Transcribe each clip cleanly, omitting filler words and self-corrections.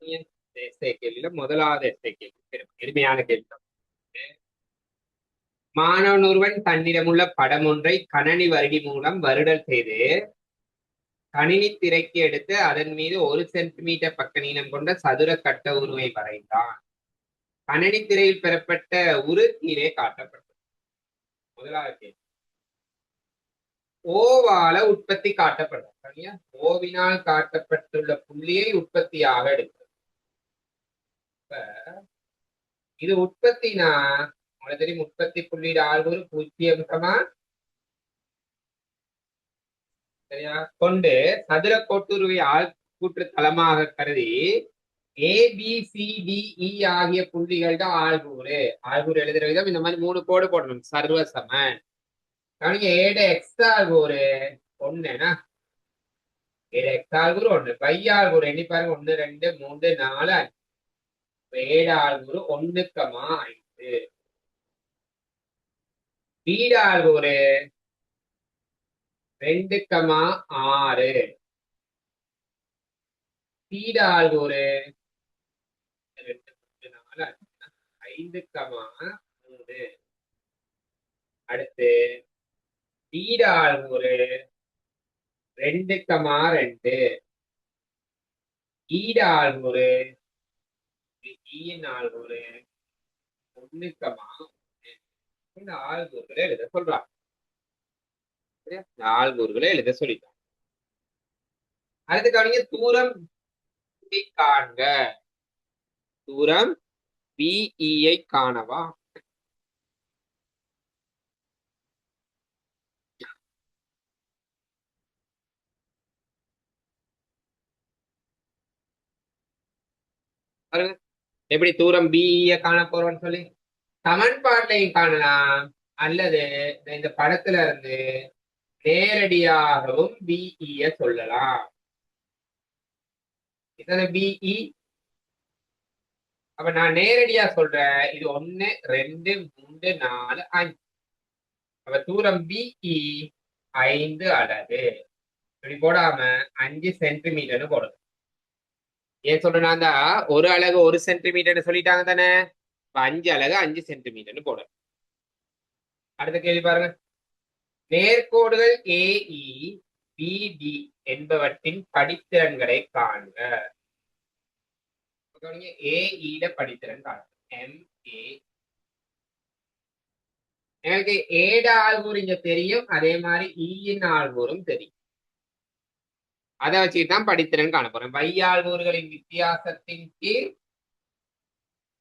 கேள்வியில முதலாவது கேள்வி எளிமையான கேள்வி. மாணவன் ஒருவன் தன்னிடமுள்ள படம் ஒன்றை கணனி வருடி மூலம் வருடல் செய்து கணினி திரைக்கு எடுத்து அதன் மீது 1 சென்டிமீட்டர் பக்க நீளம் கொண்ட சதுர கட்ட உருவை வரைந்தான். கணனி திரையில் பெறப்பட்ட உரு கீழே காட்டப்பட்டது. முதலாவது கேள்வி. ஓவால உற்பத்தி காட்டப்படும். சரியா? ஓவினால் காட்டப்பட்டுள்ள புள்ளியை உற்பத்தியாக எடுக்கிறது. இது உற்பத்தினா உங்களுக்கு தெரியும், உற்பத்தி புள்ளியிட ஆள்கூறு 0, சரியா கொண்டு சதுர கோட்டுருவை ஆள் கூற்று தளமாக கருதி ABCDE ஆகிய புள்ளிகள் தான் ஆள்கூறு. ஆள்கூறு எழுதுற விதம் இந்த மாதிரி 3 கோடு போடணும். சர்வ சமன். ஏட எக்ஸ் ஆள்கூறு 1, ஏட எக்ஸ் ஆள்கூறு 1, y ஆள்கூறு எண்ணி பாருங்க 1 2 3 4 5. ஏட ஆள்கூறு 1,5. பீட ஆள்கூறு 2,6. சீட ஆள்கூறு 2 4 5,3. அடுத்து சீட ஆள்கூறு 2,2. ஈட ஆள்கூறு ஈயின் ஆள்கூறு 1,1. இந்த ஆள்கூறுகளை எழுத சொல்றாங்க. இந்த ஆள்கூறுகளை எழுத சொல்லிட்டாங்க. அடுத்து கவனிங்க, தூரம் காண்க. தூரம் BE காணவா? எப்படி தூரம் BE காண போறோம்னு சொல்லி சமன்பாட்டையும் காணலாம், அல்லது இந்த படத்துல இருந்து நேரடியாகவும் BE சொல்லலாம். இதான BE. அப்ப நான் நேரடியா சொல்றேன், இது 1 2 3 4 5. அப்ப தூரம் BE 5 அலகு. இப்படி போடாம 5 சென்டிமீட்டர்னு போடணும். ஏன் சொல்றேன்னா, ஒரு அலகு 1 சென்டிமீட்டர்னு சொல்லிட்டாங்க தானே. 5 அலகு 5 சென்டிமீட்டர்னு போடணும். அடுத்த கேள்வி பாருங்க. நேர்கோடுகள் AE BD என்பவற்றின் படித்திறன்களை காண்க. AE படித்திறன் காண்க. MA. எனக்கு ஏட ஆள்கூறு இங்க தெரியும், அதே மாதிரி ஈயின் ஆள்கூறும் தெரியும். அதை வச்சுதான் படித்திறன் காண போறேன். y ஆள்கூறுகளின் வித்தியாசத்தின் கீழ்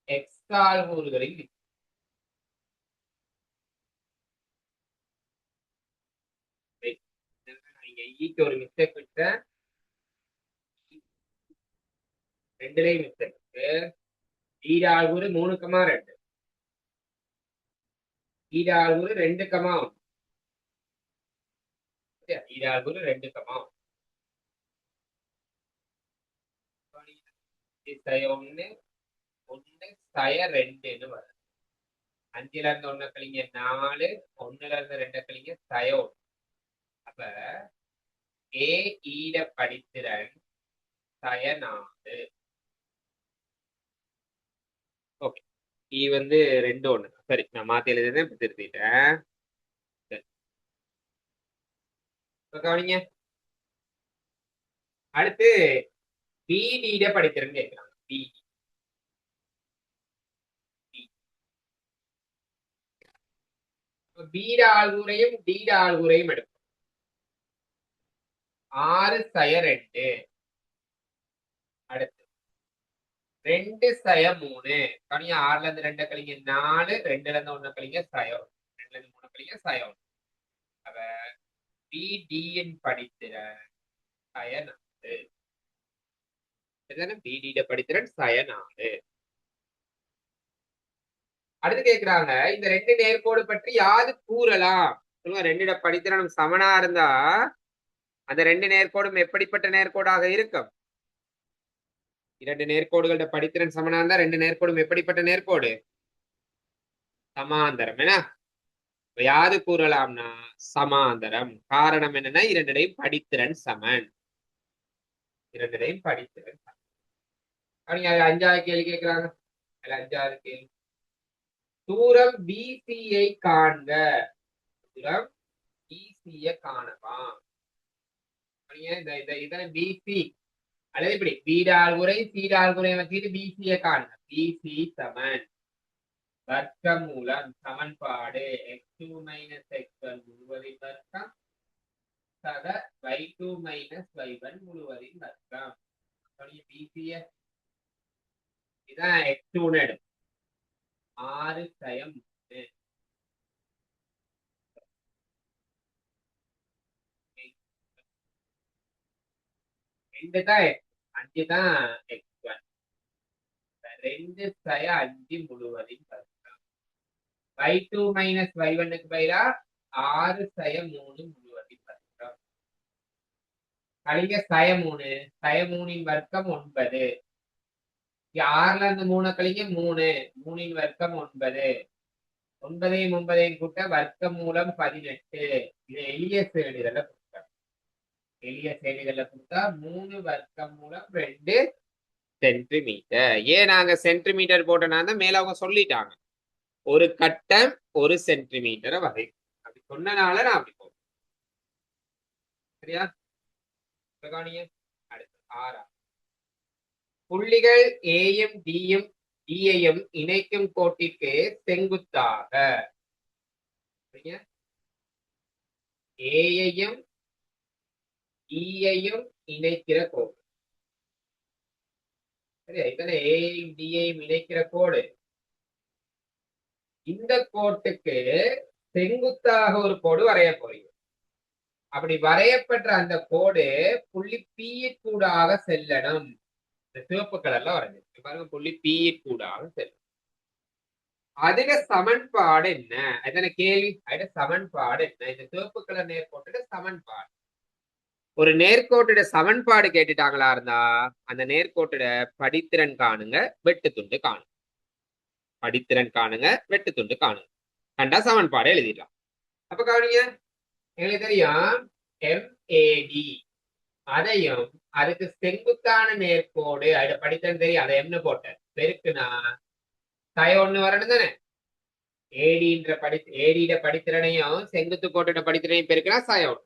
x ஆள்கூறுகளின் ஈக்கு ஒரு மிஸ்டேக் விட்டேன், 2லயும் மிஸ்டேக் இருக்கு. ஈட ஆள்கூறு 3,2. ஈட ஆள்கூறு 2,1. ஈட ஆள்கூறு 2,1. 1 1 2 வரும். 5ல இருந்து 1 கழிங்க 4, 1ல இருந்து 2 கழிங்க 1. அப்ப AE படித்திறன் 4. Okay, E 2 1. சரி, நான் மாத்தி எழுதுறேன், திருத்திட்டேன். கவனிங்க, அடுத்து BD படித்திறன் கேட்கலாம். பீட ஆள்கூரையும் டீட ஆள்கூரையும் எடுப்போம். 6 2. அடுத்து 2 3. கனியா 6ல இருந்து 2 கழிங்க 4, 2ல இருந்து 1 கழிங்க 2ல இருந்து 3 கழிங்க 1. அவ BD படித்திறன் 4. BD படித்திறன் 4. அடுத்து கேக்குறாங்க, இந்த 2 நேர்கோடு பற்றி யாது கூறலாம் சொல்லுங்க. 2 படித்திறனும் சமனா இருந்தா அந்த 2 நேர்கோடும் எப்படிப்பட்ட நேர்கோடாக இருக்கும்? 2 நேர்கோடுகளோட படித்திறன் சமனா இருந்தா 2 நேர்கோடும் எப்படிப்பட்ட நேர்கோடு? சமாந்தரம். என்ன யாது கூறலாம்னா சமாந்தரம். காரணம் என்னன்னா, 2 படித்திறன் சமன். 2 படித்திறன் சமன். அவங்க அஞ்சாவது கேள்வி கேட்கிறாங்க. அஞ்சாவது கேள்வி, தூரம் பிசியை காண்க. தூரம் பிசிய காணலாம். இதான் பிசி அல்லது இப்படி பீடால் குறை சீடால் குறை வச்சுட்டு பிசிய காணுங்க. பிசி சமன் வர்க்கமூலம் சமன்பாடு x2 - x1 முழுவதின் வர்க்கம் சக y2 - y1 முழுவதின் வர்க்கம். பிசிய இதான் x2 எடுக்கும். 6 சயம் 2 தான் 5 தான் x1. 2 சய 5 முழுவதின் வர்க்கம். y2 - y1க்கு பதிலா 6 சய 3 முழுவதின் வர்க்கம். கழிங்க சய 3. சய 3ன் வர்க்கம் 9. 6ல இருந்து 3 கழிங்க 3. 3ன் வர்க்கம் 9. 9ஐயும் 9ஐயும் கூட்ட வர்க்கம் மூலம் 18. இது எளிய செயலிகளை கொடுத்தா, எளிய செயலிகளை கொடுத்தா 3 வர்க்கம் மூலம் 2 சென்டிமீட்டர். ஏன் நாங்க சென்டிமீட்டர் போட்டோம்னா மேல அவங்க சொல்லிட்டாங்க ஒரு கட்டம் 1 சென்டிமீட்டரை வகை. அப்படி சொன்னனால நான் அப்படி போட்டேன். சரியா? அடுத்து 6. புள்ளிகள் ஏயும் டியும் டியையும் இணைக்கும் கோட்டிற்கு செங்குத்தாக ஏயையும் டியையும் இணைக்கிற கோடு. சரியா? இதனை ஏயையும் டியையும் இணைக்கிற கோடு. இந்த கோட்டுக்கு செங்குத்தாக ஒரு கோடு வரைய போறீங்க. அப்படி வரையப்பட்ட அந்த கோடு புள்ளி பி கூடாக செல்லணும். இந்த சிவப்பு கலர்ல வரைஞ்சிருக்கு பாருங்க, புள்ளி பி கூடாக செல்லும். அதுல சமன்பாடு என்ன? அதன கேள்வி. அதுல சமன்பாடு என்ன? இந்த சிவப்பு கலர் நேர்கோட்டோட சமன்பாடு. ஒரு நேர்கோட்டோட சமன்பாடு கேட்டுட்டாங்களா இருந்தா அந்த நேர்கோட்டோட படித்திறன் காணுங்க, வெட்டு துண்டு காணுங்க. படித்திறன் காணுங்க, வெட்டு துண்டு காணுங்க. கண்டா சமன்பாடு எழுதிடலாம். அப்ப கவனிங்க, எங்களுக்கு தெரியும் MAD. அதையும் அதுக்கு செங்குத்தான நேர்கோடு அதை படித்திறன் தெரியும். அதை என்ன போட்ட பெருக்குனா சய 1 வரணும் தானே. ஏடிட படித்திறனையும் செங்குத்து கோட்டோட படித்திறனையும் பெருக்குனா சய 1.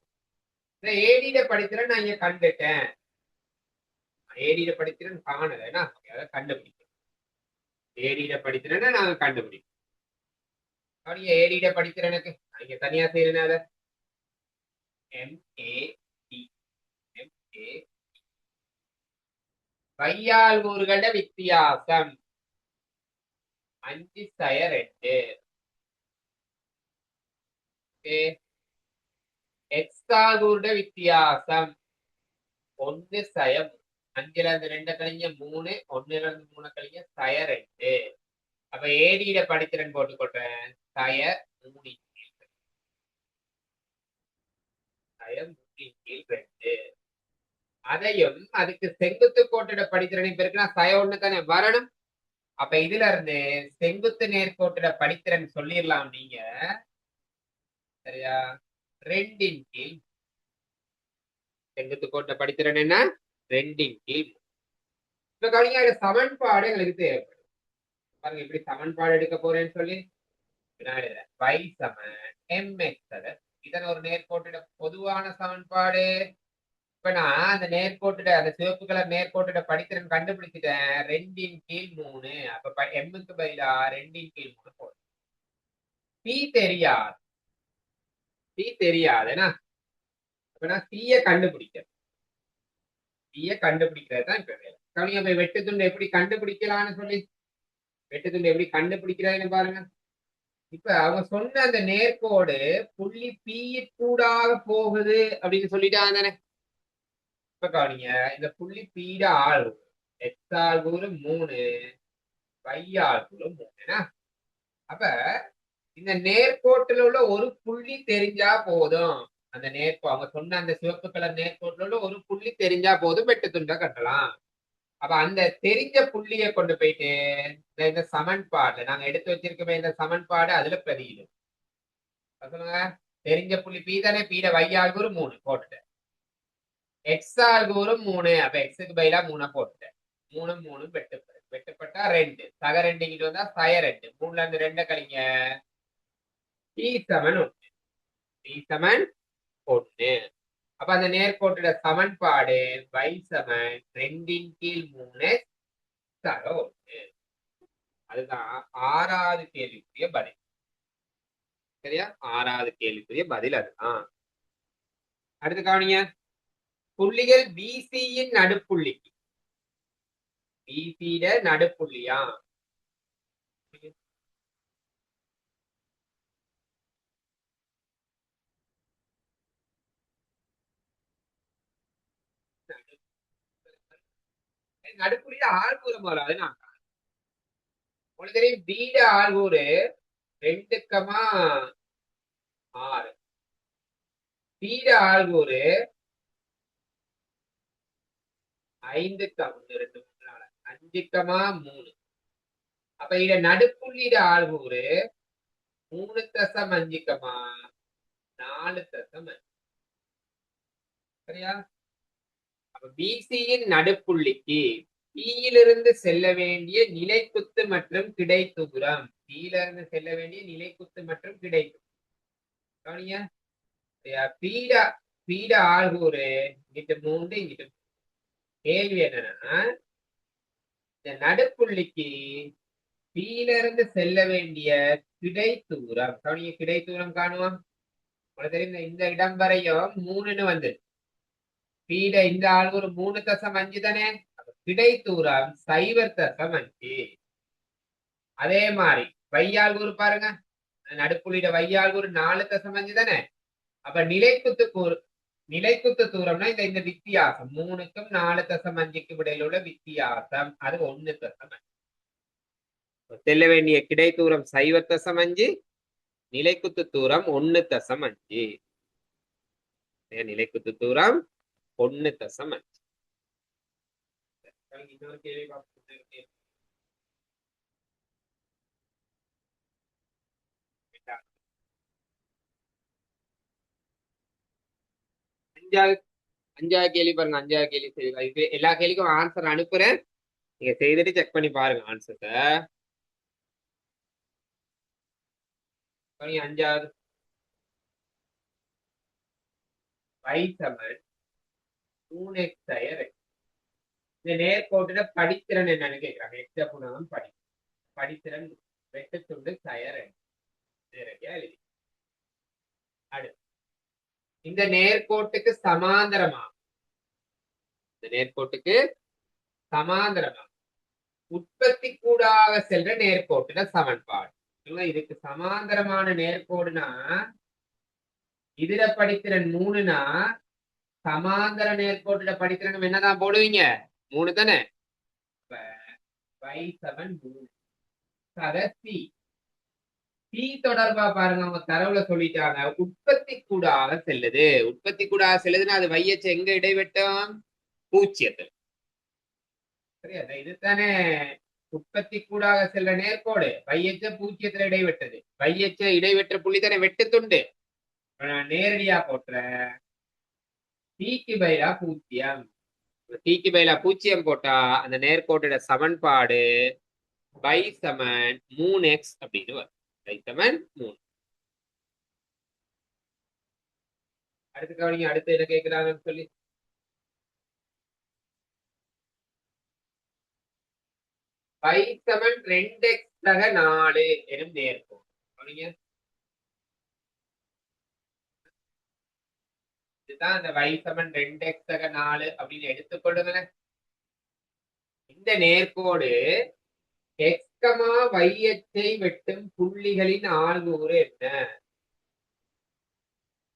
ஏடிட படித்திறன் நான் இங்க கண்டுட்டேன். ஏடிட படித்திறன் காணலைன்னா அதை கண்டுபிடிக்கும். ஏடிட படித்திறனை நாங்க கண்டுபிடிக்கும். ஏடிட படித்திறனுக்கு இங்க தனியா செய்யறேன். அதை கையாள்கூறுகள வித்தியாசம் 5 சய 2. எக்ஸாகூறுட வித்தியாசம் 1 சயம். 5ல இருந்து 2 கழிங்க 3. 1ல இருந்து 3 கழிங்க சய 2. அப்ப ஏடியிட படித்திறன் போட்டுக்கொள்றேன். சய 3 சய 3/2. அதையும் அதுக்கு செங்குத்து கோட்டோட படித்திறனை பெருக்குனா சய 1 தானே வரணும். அப்ப இதுல இருந்து செங்குத்து நேர்கோட்டோட படித்திறன் சொல்லிடலாம் நீங்க. சரியா? 2/3. செங்குத்து கோட்டோட படித்திறன் என்ன? 2/3. இப்ப கவனிங்க, சமன்பாடு எங்களுக்கு தேவைப்படும். பாருங்க, இப்படி சமன்பாடு எடுக்க போறேன்னு சொல்லி y சமன் mx. இதன் ஒரு நேர்கோட்டோட பொதுவான சமன்பாடு. இப்ப நான் அந்த நேர்கோட்டோட அந்த சிவப்பு கலர் நேர்கோட்டோட படித்திறன் கண்டுபிடிச்சிட்டேன். 2/3. அப்ப எம்முக்கு பதிலா 2/3 போடும். சி தெரியாது. சி தெரியாதுன்னா அப்ப நான் சிய கண்டுபிடிக்கிறேன். சிய கண்டுபிடிக்கிறது தான் இப்ப வேலை. கவனிங்க, போய் வெட்டு துண்டு எப்படி கண்டுபிடிக்கலாம்னு சொல்லி வெட்டு துண்டு எப்படி கண்டுபிடிக்கிறான்னு பாருங்க. இப்ப அவங்க சொன்ன அந்த நேர்கோடு புள்ளி பி கூடாக போகுது அப்படின்னு சொல்லிட்டாங்க தானே. இப்ப கவனிங்க, இந்த புள்ளி பீட ஆள் எக்ஸ் ஆள்கூறு 3, y ஆள்கூறு 3. அப்ப இந்த நேர்கோட்டில் உள்ள ஒரு புள்ளி தெரிஞ்சா போதும். அந்த அவங்க சொன்ன அந்த சிவப்பு கலர் நேர்கோட்டில் உள்ள ஒரு புள்ளி தெரிஞ்சா போதும், வெட்டு துண்டா கட்டலாம். அப்ப அந்த தெரிஞ்ச புள்ளியை கொண்டு போயிட்டு இந்த சமன்பாடுல நாங்க எடுத்து வச்சிருக்கோமே இந்த சமன்பாடு அதுல பிரதியிடும். சொல்லுங்க, தெரிஞ்ச புள்ளி பி தானே. பீட y ஆள்கூறு 3 போட்டுட்டேன். எக்ஸ் ஆள்கூறு 3. அப்ப எக்ஸுக்கு பதிலா 3 போட்டுட்டேன். 3 3 வெட்டுப்படும். வெட்டுப்பட்டா 2 சக 2 இங்கிட்டு வந்தா சய 2 3ல இருந்து 2 கழிங்க டி சமன் 1 டி சமன் 1. அப்ப அந்த நேர்கோட்டோட சமன்பாடு y சமன் 2 கீழ் 3 சக 1. அதுதான் 6வது கேள்விக்குரிய பதில். சரியா? 6வது கேள்விக்குரிய பதில் அதுதான். அடுத்து கவனிங்க. புள்ளிகள் பிசியின் நடுப்புள்ளிக்கு பிசியிட நடுப்புள்ளியா நடுப்புள்ளியில ஆள்கூறு வராது. நான் உங்களுக்கு தெரியும் பீட ஆள்கூறு 2,6 பீட ஆள்கூறு 5,3 அப்ப இத நடுப்புள்ளியிட ஆள்கூறு 3,5,4. சரியா? அப்ப பிசியின் நடுப்புள்ளிக்கு பியிலிருந்து செல்ல வேண்டிய நிலைக்குத்து மற்றும் கிடைத்தூரம் பியிலிருந்து செல்ல வேண்டிய நிலைக்குத்து மற்றும் கிடைத்தூரம் கவனிங்க. பீட பீட ஆள்கூறு இங்கிட்டு 3 இங்கிட்டு. கேள்வி என்னன்னா இந்த நடுப்புள்ளிக்கு பியிலிருந்து செல்ல வேண்டிய கிடைத்தூரம் கவனிங்க. கிடைத்தூரம் காணுவோம். உங்களுக்கு தெரியும் இந்த இடம் வரையும் 3ன்னு வந்து பீட இந்த ஆள்கூறு 3,5 தானே. கிடைத்தூரம் 0,5. அதே மாதிரி வையாள்கூறு பாருங்க. நடுப்புள்ளிட வையாள்கூறு 4,5 தானே. அப்ப நிலைக்குத்து தூரம்னா இந்த வித்தியாசம் 3க்கும் 4,5க்கும் இடையில உள்ள வித்தியாசம் அது 1,5. செல்ல வேண்டிய கிடை தூரம் 0,5 நிலைக்குத்து தூரம் 1,5. நிலைக்குத்து தூரம் 1,5. இன்னொரு கேள்வி பார்ப்போம். அஞ்சாவது கேள்வி பாருங்க. அஞ்சாவது கேள்வி செய்யுங்க. எல்லா கேள்விக்கும் ஆன்சர் அனுப்புறேன். நீங்க செய்துட்டு செக் பண்ணி பாருங்க ஆன்சரை. அஞ்சாவது y சமன் 3x இந்த நேர்கோட்டுல படித்திறன் என்னன்னு கேட்கிறாங்க. எக்ஸ புணம் படித்திறன் வெட்டுத்துண்டு சயர் நேரடியா எழுதி. அடுத்து இந்த நேர்கோட்டுக்கு சமாந்தரமா உற்பத்தி கூடாக செல்ற நேர்கோட்டுல சமன்பாடு. இதுக்கு சமாந்தரமான நேர்கோடுனா இதுல படித்திறன் 3னா சமாந்தர நேர்கோட்டுல படித்திறன் என்னதான் போடுவீங்க 3 தானே. y சமன் 3 சக சி தொடர்பா பாருங்க. அவங்க தரவுல சொல்லிட்டாங்க உற்பத்தி கூடாக செல்லுது. உற்பத்தி கூடாக செல்லுதுன்னா அது வையச்சு எங்க இடைவெட்டம் 0. சரியா? இதுதானே உற்பத்தி கூடாக செல்ற நேர்கோடு. வையச்ச 0 இடைவெட்டது. வையச்ச இடைவெற்ற புள்ளி தானே வெட்டுத்துண்டு. நேரடியா போட்டுற தீக்கு பயிலா 0. தீக்கு பயிலா 0 போட்டா அந்த நேர்கோட்டோட சமன்பாடு y சமன் 3x அப்படின்னு வரும். y சமன் 3. அடுத்து கவனிங்க. அடுத்து என்ன கேட்கிறாங்கன்னு சொல்லி y சமன் 2x சக 4 எனும் நேர்கோடு. கவனிங்க. இதுதான் அந்த y சமன் 2x சக 4 அப்படின்னு எடுத்துக்கொள்ளுங்க. இந்த நேர்கோடு x, y அச்சை வெட்டும் புள்ளிகளின் ஆள்கூறு என்ன?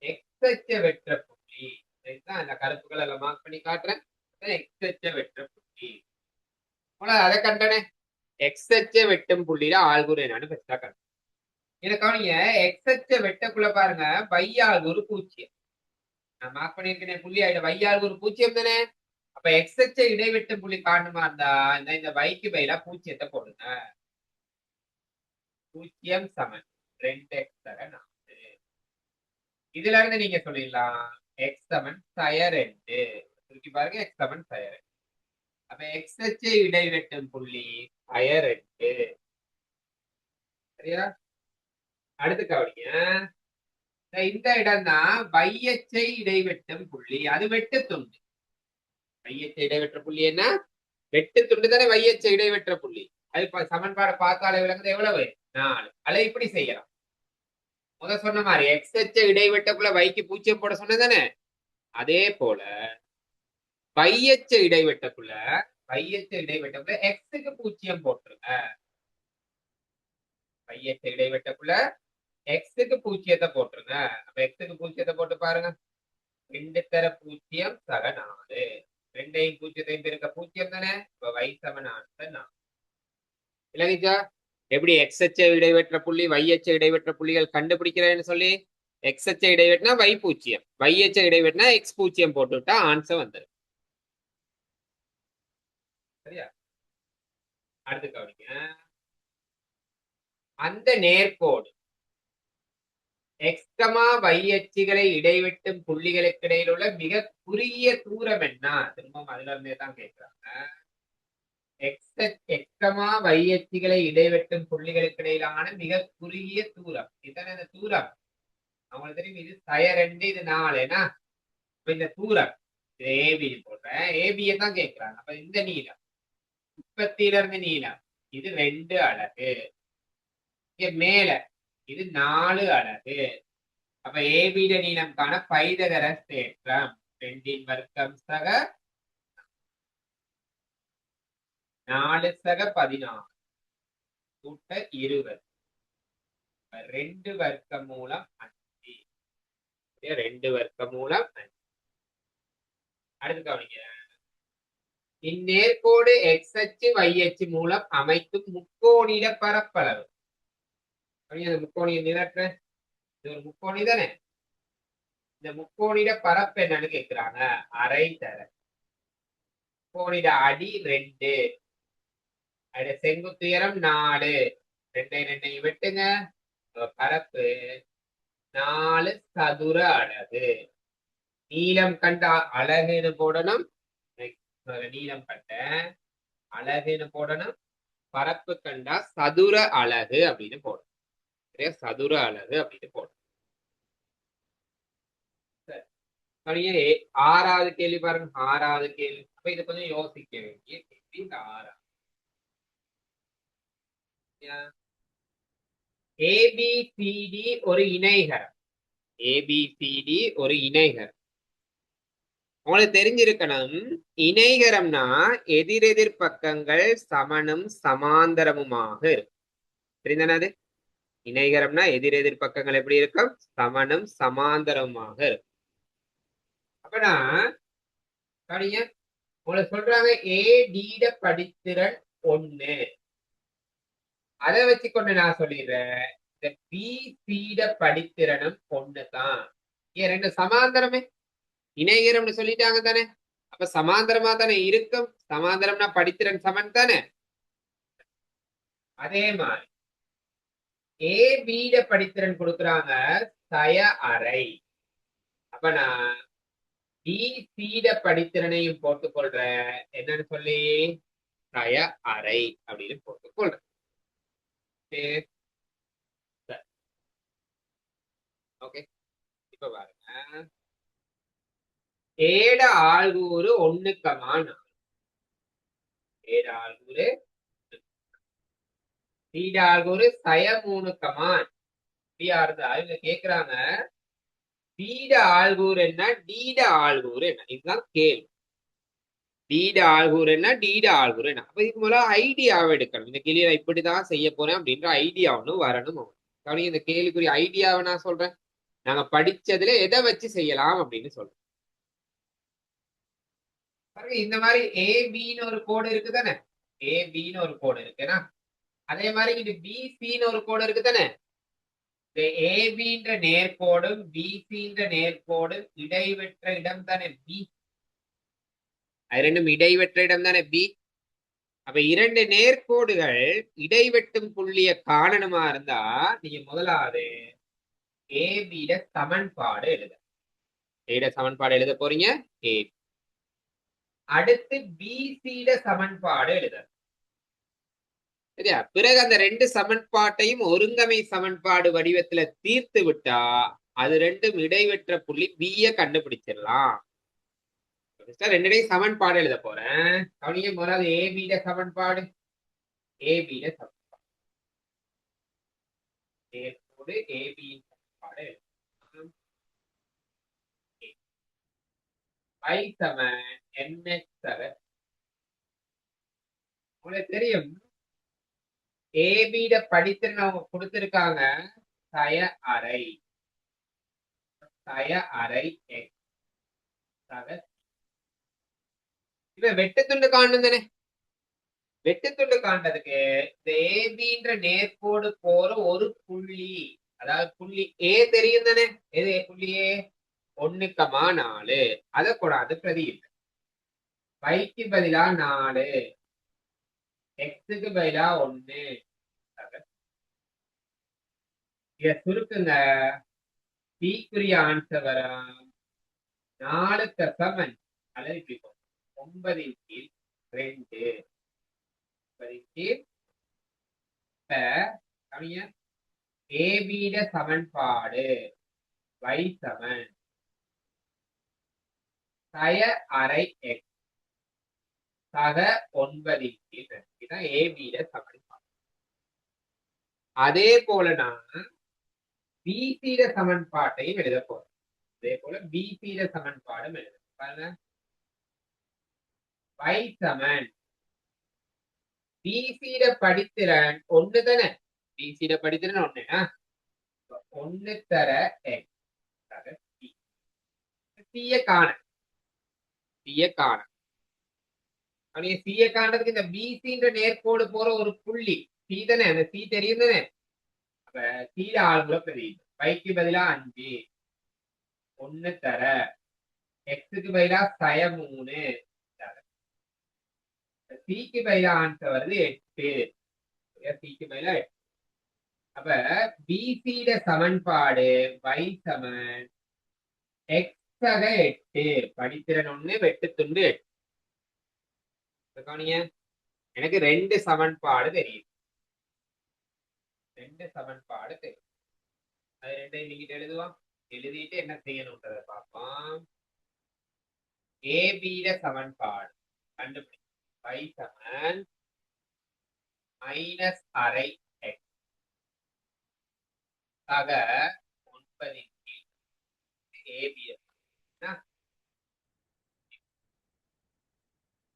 x அச்ச வெற்ற புள்ளி. அந்த கருப்புகள் எல்லாம் மார்க் பண்ணி காட்டுறேன். x அச்ச வெற்ற புள்ளி. அதை கண்டனே x அச்ச வெட்டும் புள்ளியில ஆள்கூறு என்னன்னு பெருசா கண்டு. எனக்கு கவனிங்க. x அச்ச வெட்டக்குள்ள பாருங்க y ஆள்கூறு 0. நான் மார்க் பண்ணிருக்கேன் புள்ளி ஆயிடும். y ஆள்கூறு 0 தானே. அப்ப x அச்ச இடைவெட்டும் புள்ளி காரணமா இருந்தா இந்த வைக்கு பயிலா 0 போடுங்க. 0 சமன் 2x சக 4. இதுல இருந்து நீங்க சொல்லிடலாம் x சமன் சய 2. சுருக்கி பாருங்க x சமன் சய 2. அப்ப எக்ஸ் அச்சு இடைவெட்டும் புள்ளி பயர் 8. சரியா? அடுத்து கவனிங்க. இந்த இடம் தான் வையச்சை இடைவெட்டும் புள்ளி. அது வெட்டு துண்டு. வையச்சை இடைவெற்ற புள்ளி என்ன? வெட்டு துண்டு தானே வையச்சை இடைவெற்ற புள்ளி. அது சமன்பாடை பார்த்தாலே விளங்குது எவ்வளவு? 4. அதை இப்படி செய்யலாம். சொன்ன மாதிரி எக்ஸ் அச்ச இடைவெட்டக்குள்ள வைக்கு 0 போட சொன்னதானே, அதே போல வையச்ச இடைவெட்டக்குள்ள எக்ஸுக்கு 0 போட்டுருங்க. வையச்ச இடைவெட்டக்குள்ள எக்ஸுக்கு 0 போட்டுருங்க. அப்ப எக்ஸுக்கு 0 போட்டு பாருங்க. 2 தர 0 சக 4. 2ஐயும் 0ஐயும் பெருக்க 0 தானே. இப்ப y சமன் 4. இல்லைங்கச்சா? எப்படி எக்ஸ் அச்ச இடைவெற்ற புள்ளி y அச்ச இடைவெற்ற புள்ளிகள் கண்டுபிடிக்கிறேன்னு சொல்லி எக்ஸ் அச்ச இடைவெட்டினா y 0, y அச்ச இடைவெட்டினா x 0 போட்டுவிட்டா ஆன்சர் வந்துடும். சரியா? அடுத்து கவனிங்க. அந்த நேர்கோடு எக்ஸ் y அச்சுகளை இடைவெட்டும் புள்ளிகளுக்கு இடையில் உள்ள மிக குறுகிய தூரம் என்ன? திரும்பவும் அதுல இருந்தே தான் கேட்கிறாங்க. எக்ஸ் y அச்சுகளை இடைவெட்டும் புள்ளிகளுக்கு இடையிலான மிக குறுகிய தூரம் இதுதானே இந்த தூரம். அவங்களுக்கு தெரியும் இது சய 2, இது 4. இந்த தூரம் இது ஏபி போடுறேன். ஏபியை தான் கேட்கிறாங்க. அப்ப இந்த நீளம் உற்பத்தியில இருந்து நீளம் இது 2 அலகு. இங்க மேல இது 4 அலகு. அப்ப ஏபிட நீளம்கான பைதகரஸ் தேற்றம் 2இன் வர்க்கம் சக 4 சக 16 கூட்ட 20. 2 வர்க்க மூலம் 5. 2 வர்க்க மூலம் 5. அடுத்து கவனிங்க. இந்நேர்கோடு எக்ஸ் அச்சு y அச்சு மூலம் அமைக்கும் முக்கோணிட பரப்பளவு. முக்கோணிய நிரற்ற இது ஒரு முக்கோணி தானே. இந்த முக்கோணிட பரப்பு என்னன்னு கேட்கிறாங்க. அரை தர. முக்கோணிட அடி 2, செங்குத்துயரம் 4. 2 வெட்டுங்க. பரப்பு 4 சதுர அலகு. நீளம் கண்ட அலகுன்னு போடணும். நீளம் கண்ட அலகுன்னு போடணும். பரப்பு கண்டா சதுர அலகு அப்படின்னு போடணும். சரியா? சதுர அலகு அப்படின்னு போடணும். சரி, 6வது கேள்வி பாருங்க. 6வது கேள்வி. அப்ப இது கொஞ்சம் யோசிக்க வேண்டிய கேள்வி. இந்த 6வது ஏபிசிடி ஒரு இணைகரம். ஏபிசிடி ஒரு இணைகரம். உங்களுக்கு தெரிஞ்சிருக்கணும், இணைகரம்னா எதிரெதிர் பக்கங்கள் சமனும் சமாந்தரமுமாக இருக்கும். தெரிந்தனது? இணைகரம்னா எதிரெதிர் பக்கங்கள் எப்படி இருக்கும்? சமனும் சமாந்தரமுமாக இருக்கும். அப்பனா உங்களுக்கு சொல்றாங்க ஏடிட படித்திறன் 1. அதை வச்சுக்கொண்டு நான் சொல்லிடுறேன் இந்த பிசிட படித்திறனும் 1 தான். ஏன் 2 சமாந்தரமே இணைகரம்னு சொல்லிட்டாங்க தானே. அப்ப சமாந்தரமா தானே இருக்கும். சமாந்தரம்னா படித்திறன் சமன் தானே. அதே மாதிரி ஏபிட படித்திறன் கொடுக்குறாங்க சய அரை. அப்ப நான் பிசிட படித்திறனையும் போட்டுக்கொள்றேன். என்னன்னு சொல்லி சய அரை அப்படின்னு போட்டுக்கொள்றேன். ஓகே, இப்ப பாருங்க. ஏட ஆள்கூறு 1,4. ஏட ஆள்கூறு சீட ஆள்கூறு சய 3,4. இவங்க கேக்குறாங்க சீட ஆள்கூறு என்ன, டீட ஆள்கூறு என்ன? இதுதான் கேள்வி. டீட ஆள்கூறு என்ன, டீட ஆள்கூறு என்ன? அப்ப இதுக்கு முதல்ல ஐடியாவை எடுக்கணும். இந்த கேள்வியை நான் இப்படிதான் செய்ய போறேன் அப்படின்ற ஐடியா ஒண்ணு வரணும். கவனிங்க, இந்த கேள்விக்குரிய ஐடியாவை நான் சொல்றேன். நாங்க படிச்சதுல எதை வச்சு செய்யலாம் அப்படின்னு சொல்றேன். இந்த மாதிரி ஏபின்னு ஒரு கோடு இருக்கு தானே. ஏபின்னு ஒரு கோடு இருக்குன்னா அதே மாதிரி இது பிசின்னு ஒரு கோடு இருக்கு தானே. இந்த ஏபின்ற நேர்கோடும் பிசின்ற நேர்கோடும் இடைவெற்ற இடம் தானே பி. அது ரெண்டும் இடைவெற்ற இடம் தானே பி. அப்ப 2 நேர்கோடுகள் இடைவெட்டும் புள்ளிய காணணுமா இருந்தா நீங்க முதலாவது ஏபிட சமன்பாடு எழுத. ஏட சமன்பாடு எழுத போறீங்க. ஏபி அடுத்து பிசிட சமன்பாடு எழுத. சரியா? பிறகு அந்த ரெண்டு சமன்பாட்டையும் ஒருங்கமை சமன்பாடு வடிவத்துல தீர்த்து விட்டா அது ரெண்டும் இடைவெற்ற புள்ளி பிய கண்டுபிடிச்சிடலாம். ரெண்டையும் சமன்பாடு எழுத போறேன். கவனிங்க, முதல்ல ஏபிட சமன்பாடு. ஏபிட சமன்பாடு ஏபி சமன்பாடு y சமன் mx சமன். உங்களுக்கு தெரியும் ஏபிட படித்திறன் அவங்க கொடுத்திருக்காங்க சய அரை x சக. இப்ப வெட்டுத்துண்டு காணும் தானே. வெட்டுத்துண்டு காண்றதுக்கு இந்த ஏபின்ற நேர்கோடு போற ஒரு புள்ளி, அதாவது புள்ளி ஏ தெரியும் தானே. எது புள்ளி ஏ? 1,4. அதை கூடாது பிரதி. வைக்கு பதிலா 4, எக்ஸுக்கு பதிலா 1. இத சுருக்குங்க. தீக்குரிய ஆன்சர் வரும் 4 அல்லது இப்படி 9/2. ஏபிட சமன்பாடு y சமன் சய அரை x சக 9/2. இதுதான் ஏபிட சமன்பாடு. அதே போல நான் பிசிட சமன்பாட்டையும் எழுத போறேன். அதே போல பிசிட சமன்பாடும் எழுத பாருங்க. y சமன் பிசிட படித்திறன் 1 தானே. பிசிட படித்திறன் 1. 1 தர x சிய காண. சிய காணதுக்கு இந்த பிசின்ற நேர்கோடு போற ஒரு புள்ளி சி தானே. அந்த சி தெரியும் தானே. அப்ப சீட ஆளுங்களை தெரியுது. வைக்கு பதிலா 5, 1 தர எக்ஸுக்கு பதிலா சய 3, சிக்கு பதிலா ஆன்சர் வருது 8. சிக்கு பதிலா 8. அப்ப பிசிட சமன்பாடு y சமன் x சக 8 படித்திறன் 1 வெட்டுத்துண்டு 8. எனக்கு 2 சமன்பாடு தெரியும். 2 சமன்பாடு தெரியும். அது ரெண்டையும் நீங்க எழுதுவோம். எழுதிட்டு என்ன செய்யணும்ன்றத பார்ப்போம். ஏபிட சமன்பாடு கண்டுபிடி. y சமன் -அரை x சக 9/2 ஏபிட.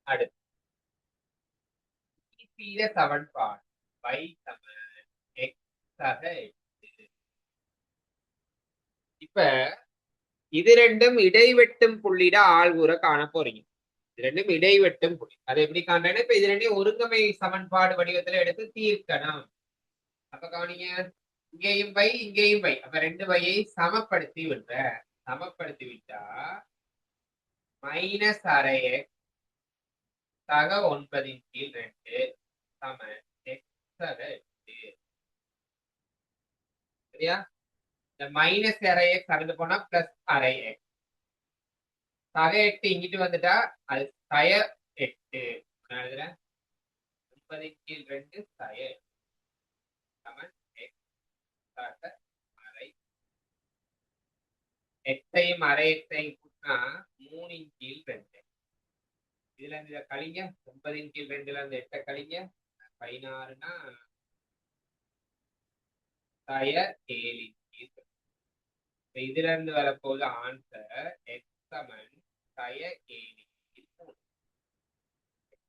அடுத்து பிசிட சமன்பாடு y சமன் x சக 8. இப்ப இது ரெண்டும் இடைவெட்டும் புள்ளிட ஆள்கூற காண போறீங்க. இது ரெண்டும் இடைவெட்டும் புள்ளி. அதை எப்படி காண்றேன்னா, இப்ப இது ரெண்டையும் ஒருங்கமை சமன்பாடு வடிவத்துல எடுத்து தீர்க்கணும். அப்ப கவனிங்க, இங்கேயும் வை இங்கேயும் வை. அப்ப 2 வையை சமப்படுத்தி விடுற. சமப்படுத்தி விட்டா -அரை x சக 9/2 சமன் x சக 8. சரியா? இந்த -அரை x கடந்து போனா +அரை x சக 8 இங்கிட்டு வந்துட்டா அது சய 8. எழுதுறேன் 9/2 சய சமன் x சக அரை. எட்டையும் அரை எட்டையும் கூட்டினா 3/2. இதுல இருந்து இதை கழிங்க. 9/2 இருந்து 8 கழிங்க. 16னா சய 7/2. இதுல இருந்து வரப்போது ஆன்சர் x சமன் சய 7/3.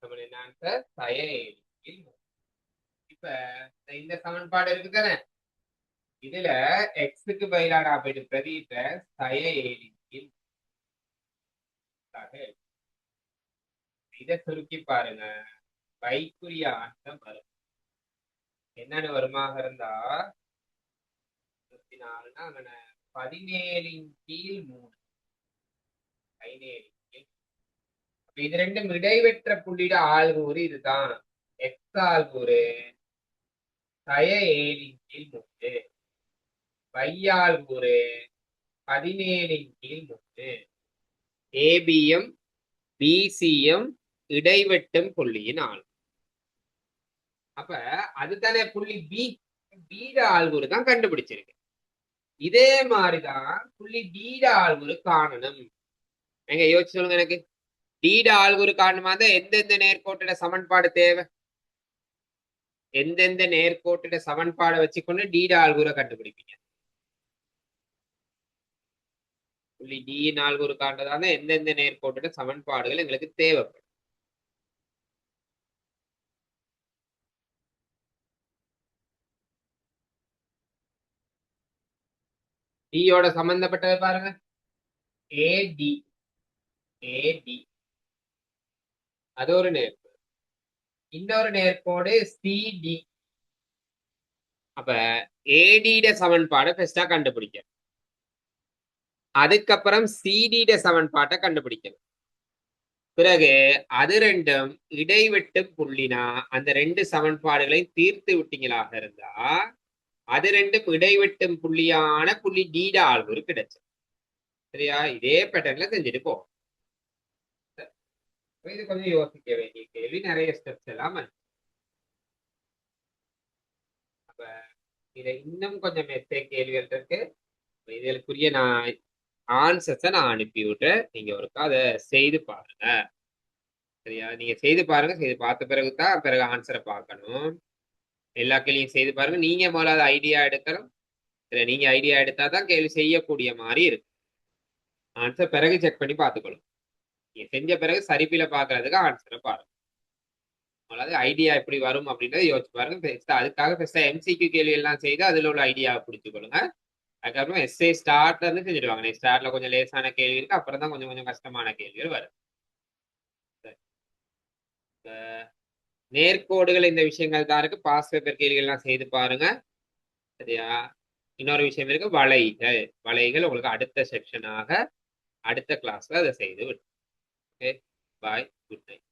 சமன் என்ன ஆன்சர்? சய 7/3. இப்ப இந்த சமன்பாடு இருக்கு தானே. இதுல எக்ஸுக்கு பதிலாக போயிட்டு பிரதிட்ட சய 7/3. இதை சுருக்கி பாருங்க. வைக்குரிய ஆன்சர் வரும். என்னன்னு வருமாக இருந்தா 24னா 17/3. 17. இது ரெண்டும் இடைவெற்ற புள்ளிட ஆள்கூறு இதுதான். எக்ஸ் ஆள்கூறு சய 7/3. y ஆள்கூறு 17/3. ஏபியும் பிசியும் இடைவெட்டும் புள்ளியின் ஆள். அப்ப அதுதானே புள்ளி பி, பீட ஆள்குறு தான் கண்டுபிடிச்சிருக்கு. இதே மாதிரிதான் புள்ளி டீட ஆள்குறு காணணும். எங்க யோசிச்சு சொல்லுங்க எனக்கு. டீட ஆள்குறு காரணமா தான் எந்தெந்த நேர்கோட்டோட சமன்பாடு தேவை, எந்தெந்த நேர்கோட்டோட சமன்பாடை வச்சுக்கொண்டு டீட ஆள்குறை கண்டுபிடிப்பீங்க. புள்ளி டி ஆள்குறு காண்றதால எந்தெந்த நேர்கோட்டோட சமன்பாடுகள் எங்களுக்கு தேவைப்படும். டியோட சம்பந்தப்பட்டது பாருங்க, ஏடி, ஏடி அது ஒரு நேர்கோடு. இந்த ஒரு நேர்கோடு சிடி. அப்ப ஏடிட சமன்பாடை ஃபர்ஸ்டா கண்டுபிடிக்கணும். அதுக்கப்புறம் சிடிட சமன்பாட்டை கண்டுபிடிக்கணும். பிறகு அது ரெண்டும் இடைவெட்டு புள்ளினா அந்த ரெண்டு சமன்பாடுகளையும் தீர்த்து விட்டீங்களாக இருந்தா அது ரெண்டும் இடைவெட்டும் புள்ளியான புள்ளி டீட ஆள்குறு கிடைச்சு. சரியா? இதே பேட்டர்ன்ல செஞ்சுட்டு போ. இது கொஞ்சம் யோசிக்க வேண்டிய கேள்வி, நிறைய ஸ்டெப்ஸ் எல்லாம். அப்ப இதை இன்னும் கொஞ்சம் மெத்தே கேள்விகள் இருக்கு. இதுக்குரிய நான் ஆன்சர்ஸை நான் அனுப்பி விட்டுறேன். நீங்க ஒருக்கா அதை செய்து பாருங்க. சரியா? நீங்க செய்து பாருங்க. செய்து பார்த்த பிறகுதான் பிறகு ஆன்சரை பார்க்கணும். எல்லா கேள்வியும் செய்து பாருங்க. நீங்க முதல்ல ஐடியா எடுக்கணும். சரி, நீங்க ஐடியா எடுத்தாதான் கேள்வி செய்யக்கூடிய மாதிரி இருக்கு. ஆன்சர் பிறகு செக் பண்ணி பார்த்துக்கணும். நீங்க செஞ்ச பிறகு சரிப்பில பாக்குறதுக்கு ஆன்சரை பாருங்க. அதாவது ஐடியா எப்படி வரும் அப்படின்றத யோசிச்சு பாருங்க. அதுக்காக பெருசா எம்சிக்யூ கேள்வி எல்லாம் செய்து அதுல உள்ள ஐடியாவை பிடிச்சுக்கொள்ளுங்க. அதுக்கப்புறம் எஸ்ஏ ஸ்டார்ட்ல இருந்து செஞ்சுடுவாங்க. ஸ்டார்ட்ல கொஞ்சம் லேசான கேள்வி இருக்கு, அப்புறம் தான் கொஞ்சம் கொஞ்சம் கஷ்டமான கேள்விகள் வரும். நேர்கோடுகள் இந்த விஷயங்கள் தான் இருக்கு. பாஸ் பேப்பர் கேள்விகள் எல்லாம் செய்து பாருங்க. சரியா? இன்னொரு விஷயம் இருக்கு, வளைகள். வளைகள் உங்களுக்கு அடுத்த செக்ஷனாக அடுத்த கிளாஸ்ல அதை செய்து விடும். ஓகே, பாய், குட் நைட்.